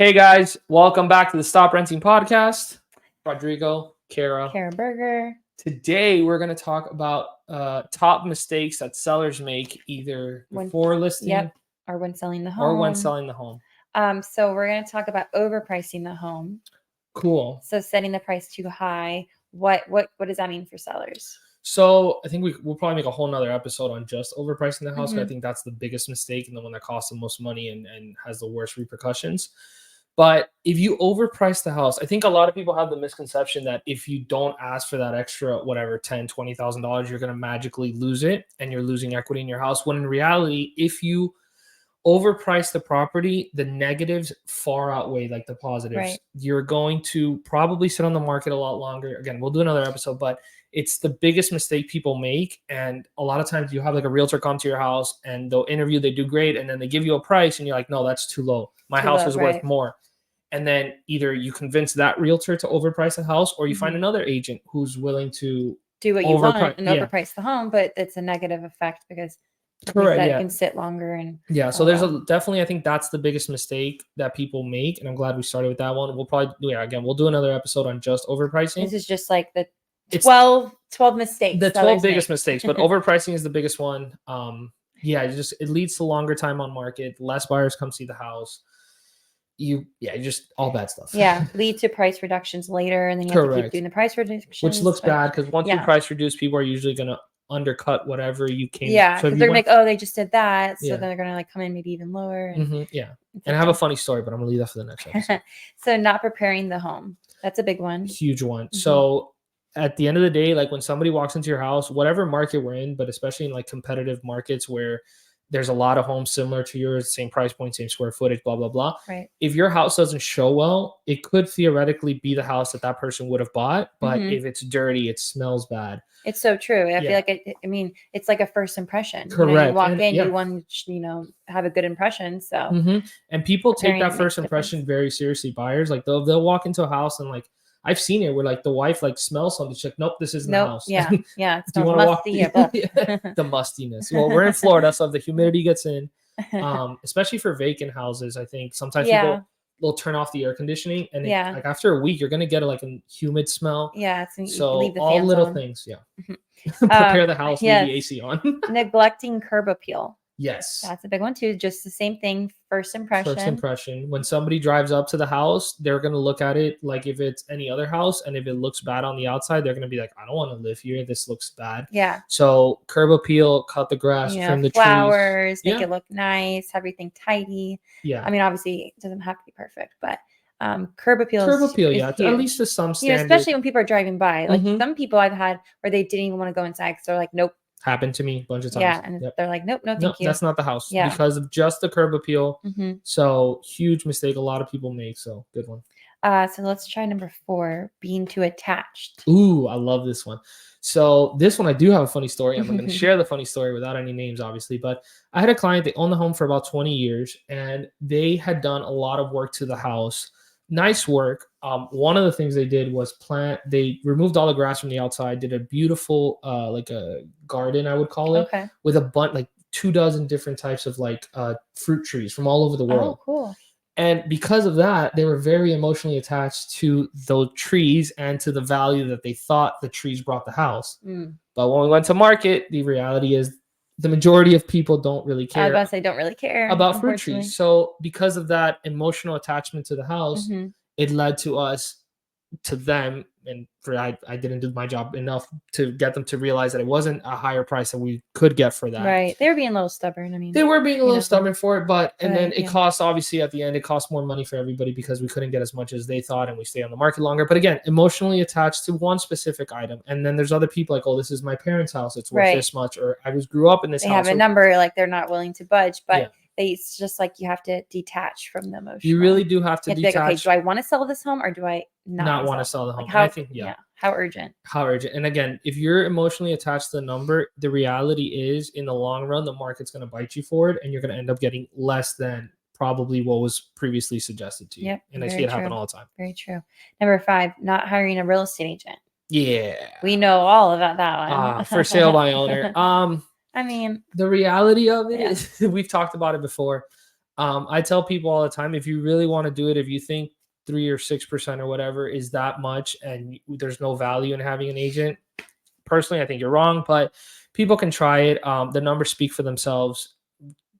Hey guys, welcome back to the Stop Renting podcast. Rodrigo, Kara. Burger. Today we're going to talk about top mistakes that sellers make either before listing or when selling the home. So we're going to talk about overpricing the home. Cool. So setting the price too high. What does that mean for sellers? So I think we'll probably make a whole nother episode on just overpricing the house. I think that's the biggest mistake and the one that costs the most money and has the worst repercussions. But if you overprice the house, I think a lot of people have the misconception that if you don't ask for that extra, whatever, $10,000, $20,000, you're going to magically lose it and you're losing equity in your house. When in reality, if you overprice the property, the negatives far outweigh like the positives. Right. You're going to probably sit on the market a lot longer. Again, we'll do another episode, but it's the biggest mistake people make. And a lot of times you have like a realtor come to your house and they'll interview, they do great. And then they give you a price and you're like, no, that's too low. My house is worth more. And then either you convince that realtor to overprice the house or you find another agent who's willing to do what you want and overprice the home, but it's a negative effect because it can sit longer. And so there's definitely, I think that's the biggest mistake that people make. And I'm glad we started with that one. We'll probably, we'll do another episode on just overpricing. This is just like the 12 mistakes. The 12 biggest mistakes, but overpricing is the biggest one. It leads to longer time on market. Less buyers come see the house. Just all bad stuff. Lead to price reductions later, and then you have to keep doing the price reductions, which looks bad because once you price reduce, people are usually going to undercut whatever you came. So they're like, oh, they just did that, so then they're going to like come in maybe even lower. And, and I have a funny story, but I'm going to leave that for the next episode. So not preparing the home, that's a big one, huge one. So at the end of the day, like when somebody walks into your house, whatever market we're in, but especially in like competitive markets where there's a lot of homes similar to yours, same price point, same square footage, blah, blah, blah. Right. If your house doesn't show well, it could theoretically be the house that person would have bought. But if it's dirty, it smells bad. It's so true. I feel like it's like a first impression. Correct. You walk in, you want to, have a good impression. So, and people take that first impression very seriously. Buyers, like they'll walk into a house and like, I've seen it where like the wife like smells something. She's like, nope, this isn't the house. It smells musty. The mustiness. Well, we're in Florida, so if the humidity gets in, especially for vacant houses, I think sometimes people will turn off the air conditioning and like after a week, you're gonna get like a humid smell. So all little things. Prepare the house, leave the AC on. Neglecting curb appeal. Yes. That's a big one too. Just the same thing. First impression. When somebody drives up to the house, they're going to look at it like if it's any other house. And if it looks bad on the outside, they're going to be like, I don't want to live here. This looks bad. So curb appeal, cut the grass, trim the flowers, trees. Make it look nice, everything tidy. I mean, obviously it doesn't have to be perfect, but curb appeal is at least to some standard. Especially when people are driving by. Like some people I've had where they didn't even want to go inside because they're like, nope. Happened to me a bunch of times. And they're like, nope, no, thank you. That's not the house. Because of just the curb appeal. So huge mistake a lot of people make. So good one. So let's try number 4, being too attached. Ooh, I love this one. So this one, I do have a funny story. I'm going to share the funny story without any names, obviously. But I had a client, they owned the home for about 20 years, and they had done a lot of work to the house. Nice work. One of the things they did was they removed all the grass from the outside, did a beautiful, like a garden, I would call it, with a bunch, like 24 different types of like fruit trees from all over the world. Oh, cool. And because of that, they were very emotionally attached to those trees and to the value that they thought the trees brought the house. But when we went to market, the reality is the majority of people don't really care. I was about to say don't really care about fruit trees. So because of that emotional attachment to the house, it led to them, and I didn't do my job enough to get them to realize that it wasn't a higher price that we could get for that. Right. They were being a little stubborn. I mean, they were being a little stubborn for it, but then it costs, obviously at the end, it costs more money for everybody because we couldn't get as much as they thought and we stay on the market longer. But again, emotionally attached to one specific item. And then there's other people like, oh, this is my parents' house. It's worth this much. Or grew up in this house. They have a number, like they're not willing to budge, but it's just like you have to detach from the emotion. You really do have to detach. Like, okay, do I want to sell this home or do I not want to sell the home? Like I think, how urgent? How urgent? And again, if you're emotionally attached to the number, the reality is in the long run, the market's going to bite you for it, and you're going to end up getting less than probably what was previously suggested to you. And I see it happen all the time. Very true. Number 5, not hiring a real estate agent. Yeah. We know all about that one. For sale by owner. I mean, the reality of it is we've talked about it before. I tell people all the time, if you really want to do it, if you think 3 or 6% or whatever is that much and there's no value in having an agent, personally, I think you're wrong, but people can try it. The numbers speak for themselves.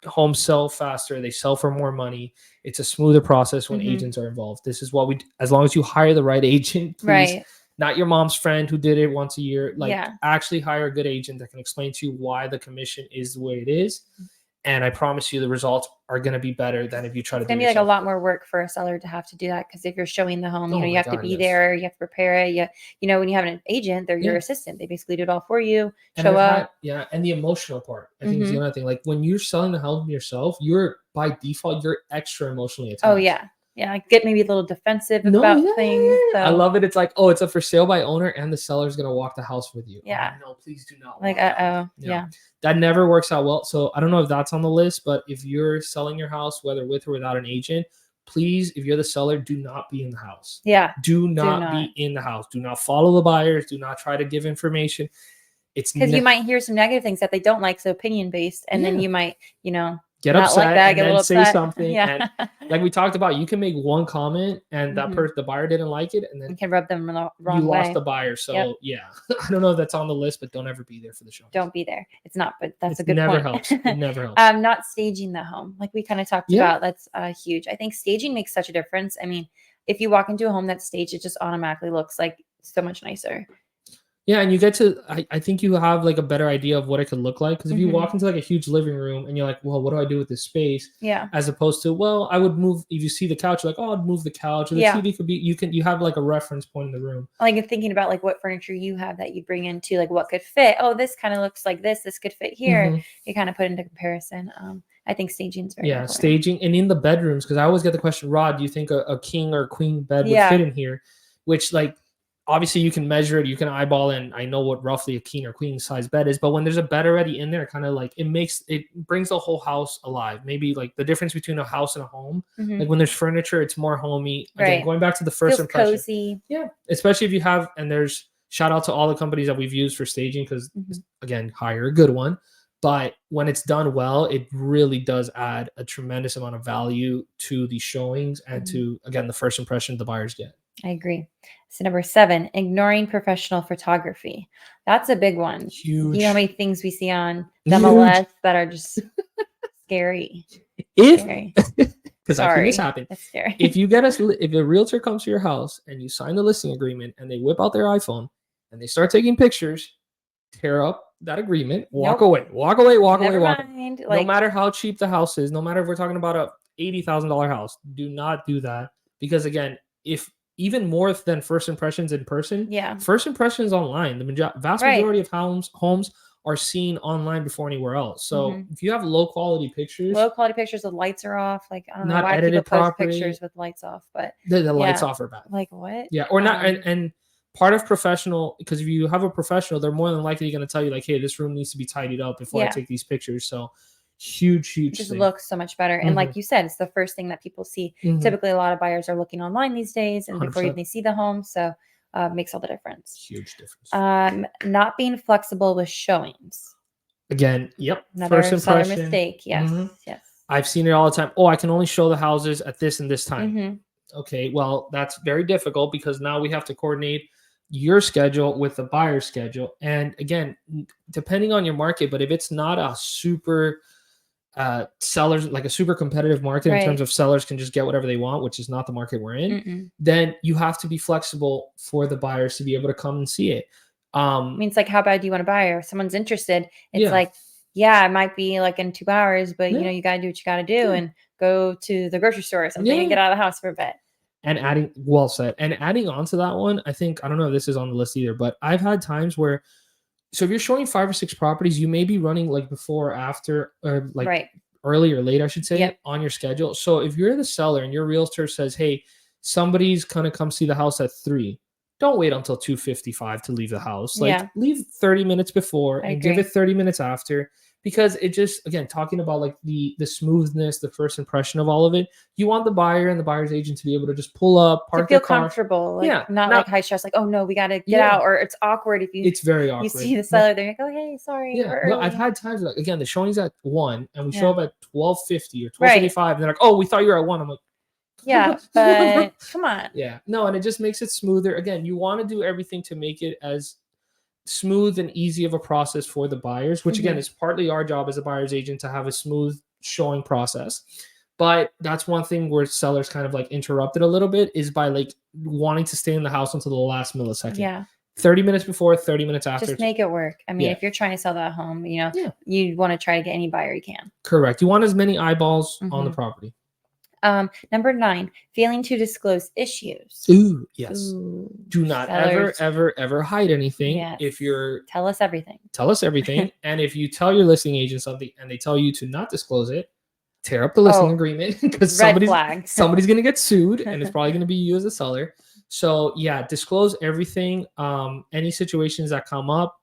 Homes sell faster. They sell for more money. It's a smoother process when agents are involved. This is what we, as long as you hire the right agent, please, not your mom's friend who did it once a year, like actually hire a good agent that can explain to you why the commission is the way it is. And I promise you the results are going to be better than if you try to do it. It's going to be like a lot more work for a seller to have to do that, because if you're showing the home, you have to be there, you have to prepare it. When you have an agent, they're your assistant. They basically do it all for you, show up. And the emotional part, I think is the other thing. Like when you're selling the house yourself, you're by default, you're extra emotionally attached. Oh, yeah. Yeah, get maybe a little defensive about things. So. I love it. It's like, oh, it's a for sale by owner and the seller's going to walk the house with you. Yeah. Oh, no, please do not. Like, yeah. That never works out well. So I don't know if that's on the list, but if you're selling your house, whether with or without an agent, please, if you're the seller, do not be in the house. Yeah. Do not be in the house. Do not follow the buyers. Do not try to give information. It's because you might hear some negative things that they don't like. So opinion based. And then you might, get upset like that, and then say something. Yeah. And like we talked about, you can make one comment and that the buyer didn't like it, and then you can rub them the wrong you way. lost the buyer. So I don't know if that's on the list, but don't ever be there for the show. Don't be there. It's not, but that's a good never point. Helps. It never helps. Not staging the home, like we kind of talked about. That's huge. I think staging makes such a difference. I mean, if you walk into a home that's staged, it just automatically looks like so much nicer. Yeah, and you get to, I think you have like a better idea of what it could look like. Because if you walk into like a huge living room and you're like, well, what do I do with this space? Yeah. As opposed to, well, I would move, if you see the couch, you're like, oh, I'd move the couch. Or the TV could be, you have like a reference point in the room. Like thinking about like what furniture you have that you bring into, like what could fit. Oh, this kind of looks like this. This could fit here. You kind of put into comparison. I think staging is very important. Staging. And in the bedrooms, because I always get the question, Rod, do you think a king or queen bed would fit in here? Which like, obviously you can measure it, you can eyeball it, and I know what roughly a king or queen size bed is, but when there's a bed already in there, kind of like it brings the whole house alive. Maybe like the difference between a house and a home, like when there's furniture, it's more homey. Again, going back to the first impression. Cozy. Yeah. Especially if you have, and there's shout out to all the companies that we've used for staging, because again, hire a good one. But when it's done well, it really does add a tremendous amount of value to the showings and to, again, the first impression the buyers get. I agree. So number 7, ignoring professional photography. That's a big one. Huge. You know how many things we see on the MLS that are just scary. Because I've seen this happen. That's scary. If a realtor comes to your house and you sign the listing agreement and they whip out their iPhone and they start taking pictures, tear up that agreement, walk away. No matter how cheap the house is, no matter if we're talking about a $80,000 house, do not do that. Because again, if even more than first impressions in person, first impressions online, the vast majority of homes are seen online before anywhere else. So if you have low quality pictures, the lights are off. Like I don't know why people post pictures with lights off, but the lights off are bad. Like what? Yeah, or not. And part of professional, because if you have a professional, they're more than likely going to tell you like, hey, this room needs to be tidied up before I take these pictures. So huge it just looks so much better. And like you said, it's the first thing that people see. Typically a lot of buyers are looking online these days and 100%. Before even they see the home, so makes all the difference. Huge difference. Not being flexible with showings, again. Another first impression mistake. Yes. I've seen it all the time. Oh, I can only show the houses at this and this time. Okay, well, that's very difficult because now we have to coordinate your schedule with the buyer's schedule. And again, depending on your market, but if it's not a super sellers, like a super competitive market in terms of sellers can just get whatever they want, which is not the market we're in, then you have to be flexible for the buyers to be able to come and see it. I mean, it's like, how bad do you want to buy? Or if someone's interested, it's like, it might be like in 2 hours, but you got to do what you got to do and go to the grocery store or something and get out of the house for a bit. And adding on to that one, I think, I don't know if this is on the list either, but I've had times where, so if you're showing 5 or 6 properties, you may be running like before or after, or like early or late, I should say, on your schedule. So if you're the seller and your realtor says, hey, somebody's going to come see the house at 3, don't wait until 2:55 to leave the house. Like leave 30 minutes before and give it 30 minutes after. because it just, again, talking about like the smoothness, the first impression of all of it, you want the buyer and the buyer's agent to be able to just pull up, to park feel their car. comfortable, like Yeah, not like high stress, like, oh no, we got to get out, or it's awkward if it's very you awkward. see the seller, they're like, oh hey, sorry, Yeah, we're no, early. I've had times like, again, the showing's at 1 and we show Yeah. up at 12:50 or 12:55, and they're like, oh, we thought you were at 1. I'm like, yeah, but come on. yeah, no, and it just makes it smoother. Again, you want to do everything to make it as smooth and easy of a process for the buyers, which again is partly our job as a buyer's agent to have a smooth showing process. But that's one thing where sellers kind of like interrupted a little bit, is by like wanting to stay in the house until the last millisecond. Yeah. 30 minutes before, 30 minutes after. Just make it work. I mean, Yeah. if you're trying to sell that home, you know, you want to try to get any buyer you can. Correct. You want as many eyeballs on the property. Number 9, failing to disclose issues. Ooh, yes. Ooh, do not sellers. ever hide anything. Yes. If you're tell us everything. And if you tell your listing agent something and they tell you to not disclose it, tear up the listing agreement, because somebody's going to get sued, and it's probably going to be you as a seller. So yeah, disclose everything. Any situations that come up,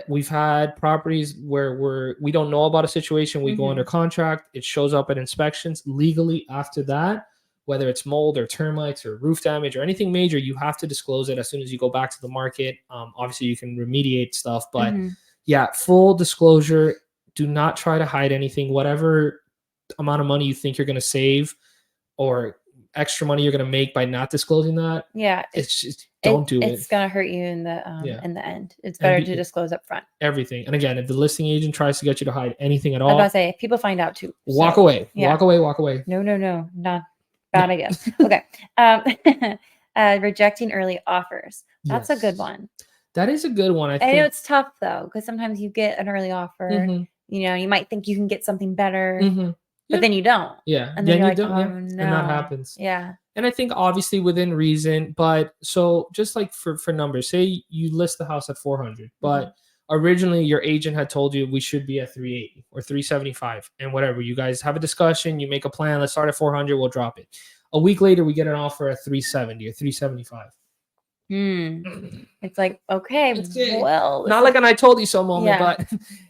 we've had properties where we don't know about a situation, we go under contract, it shows up at inspections legally after that, whether it's mold or termites or roof damage or anything major, you have to disclose it as soon as you go back to the market. Obviously you can remediate stuff, but yeah, full disclosure. Do not try to hide anything. Whatever amount of money you think you're going to save or extra money you're going to make by not disclosing that, it's just don't do it. It's going to hurt you in the end. It's better to disclose up front everything. And again, if the listing agent tries to get you to hide anything at all, I was about to say, if people find out too, walk away. Walk away. No, not bad idea. Okay. Rejecting early offers. That's a good one. That is a good one. I know it's tough though, because sometimes you get an early offer, you know, you might think you can get something better, but then you don't. Yeah. And then you're like, don't. oh, No. no. And that happens. Yeah. And I think obviously within reason, but so just like for numbers, say you list the house at 400, but originally your agent had told you we should be at 380 or 375 and whatever. You guys have a discussion, you make a plan, let's start at 400, we'll drop it. A week later, we get an offer at 370 or 375. It's like, okay, well, not like an I told you so moment, but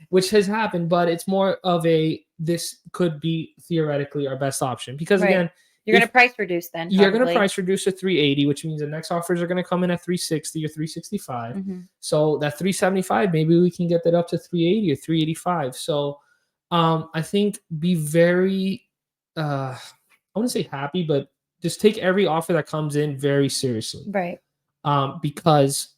which has happened, but it's more of a, this could be theoretically our best option, because again, you're going to price reduce then. You're going to price reduce to 380, which means the next offers are going to come in at 360 or 365. So that 375, maybe we can get that up to 380 or 385. So I think be very, I wouldn't say happy, but just take every offer that comes in very seriously. Right. Because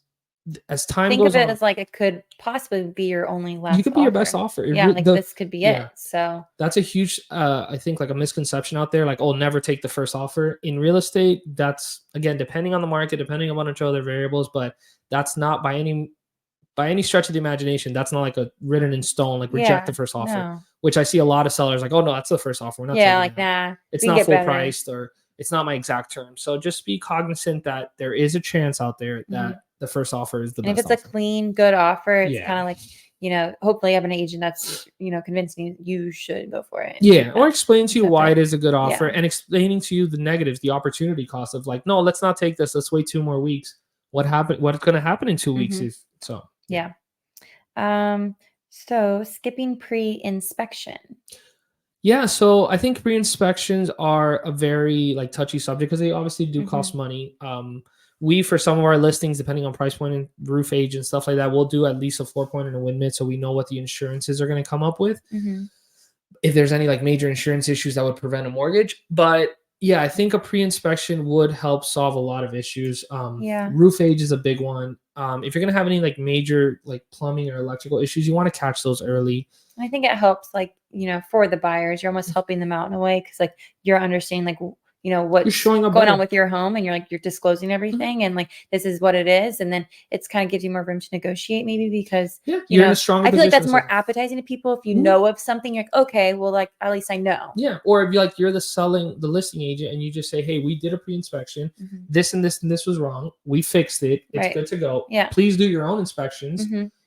as time goes on, think of it as like it could possibly be your only last you could be your best offer. This could be it. So that's a huge I think like a misconception out there, like, oh, never take the first offer. In real estate, that's, again, depending on the market, depending on a bunch of other variables, but that's not by any stretch of the imagination, that's not like a written in stone, like reject the first offer, which I see a lot of sellers like, oh no, that's the first offer, we're not like nah, it's not full priced, or it's not my exact term. So just be cognizant that there is a chance out there that the first offer is the best. If it's a clean, good offer, it's kind of like, you know, hopefully you have an agent that's, you know, convincing you should go for it. Yeah. Or explain to you why it is a good offer, and explaining to you the negatives, the opportunity cost of like, no, let's not take this. Let's wait 2 more weeks. What's going to happen in 2 weeks? Yeah. So skipping pre-inspection. Yeah, so I think pre-inspections are a very like touchy subject because they obviously do cost money. We, for some of our listings, depending on price point and roof age and stuff like that, we'll do at least a 4-point and a wind mid, so we know what the insurances are going to come up with. If there's any like major insurance issues that would prevent a mortgage. But yeah, I think a pre-inspection would help solve a lot of issues. Roof age is a big one. If you're going to have any like major like plumbing or electrical issues, you want to catch those early. I think it helps, like, you know, for the buyers, you're almost helping them out in a way, because like you're understanding like, you know, what's going on with your home, and you're disclosing everything, and like this is what it is, and then it's kind of gives you more room to negotiate, maybe, because you're in a stronger I feel like that's more appetizing to people if you know of something. You're like, okay, well, like at least I know. Or if you're the listing agent, and you just say, hey, we did a pre-inspection, this and this and this was wrong, we fixed it, it's good to go. Please do your own inspections.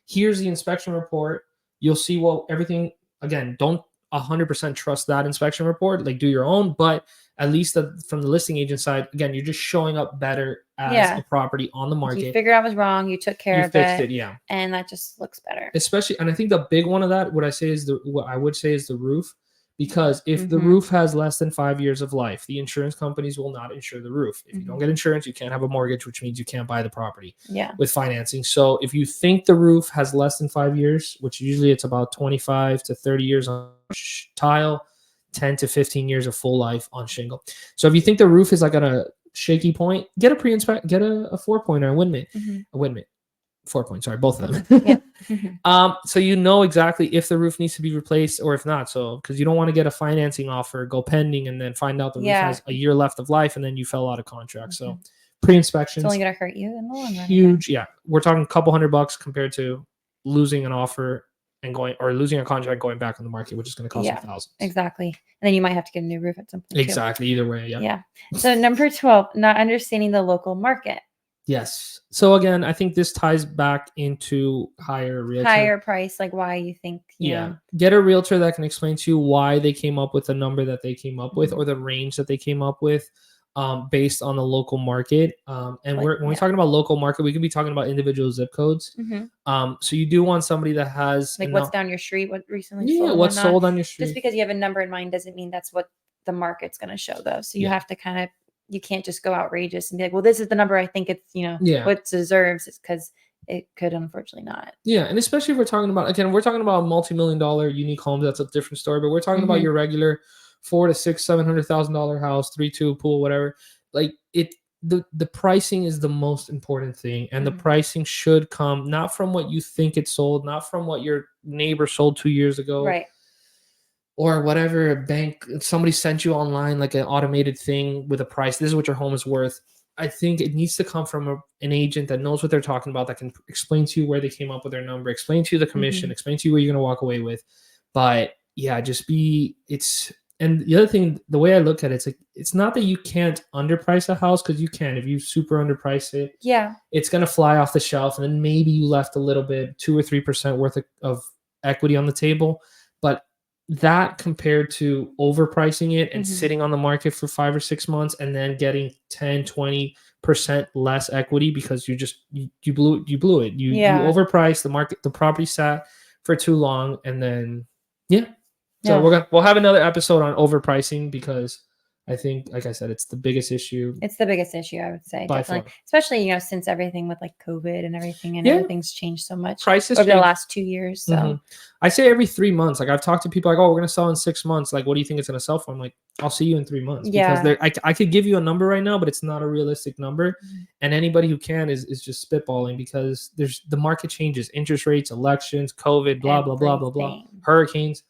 Here's the inspection report. You'll see everything. Again, don't 100% trust that inspection report. Like, do your own, but at least from the listing agent side, again, you're just showing up better as a property on the market. You figured out was wrong. You took care of it. You fixed it, yeah. And that just looks better. Especially, and I think the big one of that, what I would say is the roof. Because if the roof has less than 5 years of life, the insurance companies will not insure the roof. If you don't get insurance, you can't have a mortgage, which means you can't buy the property with financing. So if you think the roof has less than 5 years, which usually it's about 25 to 30 years on tile, 10 to 15 years of full life on shingle. So if you think the roof is like at a shaky point, get a pre-inspect, get a 4-pointer, a wind mitt. 4 points, sorry, both of them. So you know exactly if the roof needs to be replaced or if not. So because you don't want to get a financing offer, go pending, and then find out the roof has a year left of life, and then you fell out of contract. So pre-inspections, it's only gonna hurt you in the long run. Huge, yeah. We're talking a couple $100 compared to losing an offer and losing a contract going back on the market, which is going to cost you thousands. Exactly. And then you might have to get a new roof at some point. Exactly. Either way, yeah. So number 12, not understanding the local market. Yes. So again, I think this ties back into higher price, like why you think, you know. Get a realtor that can explain to you why they came up with the number that they came up with or the range that they came up with based on the local market. And when we're talking about local market, we could be talking about individual zip codes. So you do want somebody that has like what's down your street, what recently sold. What's sold on your street. Just because you have a number in mind doesn't mean that's what the market's going to show though. So you have to kind of, you can't just go outrageous and be like, well, this is the number I think it's, you know, what it deserves. It's because it could unfortunately not. Yeah. And especially if we're talking about, again, we're talking about multi-million-dollar unique homes. That's a different story, but we're talking about your regular $400,000 to $700,000 house, 3-2 pool, whatever. Like the pricing is the most important thing. And the pricing should come not from what you think it sold, not from what your neighbor sold 2 years ago. Right. Or whatever bank somebody sent you online, like an automated thing with a price. This is what your home is worth. I think it needs to come from an agent that knows what they're talking about, that can explain to you where they came up with their number, explain to you the commission, explain to you where you're going to walk away with. But yeah, and the other thing, the way I look at it, it's not that you can't underprice a house, because you can. If you super underprice it, it's going to fly off the shelf, and then maybe you left a little bit, 2 or 3% worth of equity on the table. But that compared to overpricing it and sitting on the market for 5 or 6 months and then getting 10-20% less equity because you blew it. You overpriced the market, the property sat for too long, and then so we'll have another episode on overpricing, because I think, like I said, it's the biggest issue. It's the biggest issue, I would say, definitely. Far. Especially, you know, since everything with like COVID and everything, and everything's changed so much Prices over the last 2 years. So I say every 3 months. Like I've talked to people like, oh, we're going to sell in 6 months. Like, what do you think it's going to sell for? I'm like, I'll see you in 3 months. Because I could give you a number right now, but it's not a realistic number. And anybody who can is just spitballing, because the market changes, interest rates, elections, COVID, blah, blah, blah, blah, blah, hurricanes.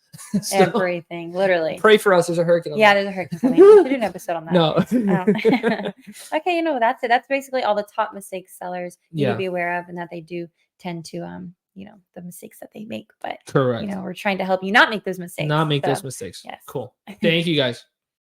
So, everything, literally. Pray for us. There's a hurricane. There's a hurricane coming. We should do an episode on that. No. Okay, that's it. That's basically all the top mistakes sellers need to be aware of, and that they do tend to, the mistakes that they make. But correct. We're trying to help you not make those mistakes. Those mistakes. Yes. Cool. Thank you, guys.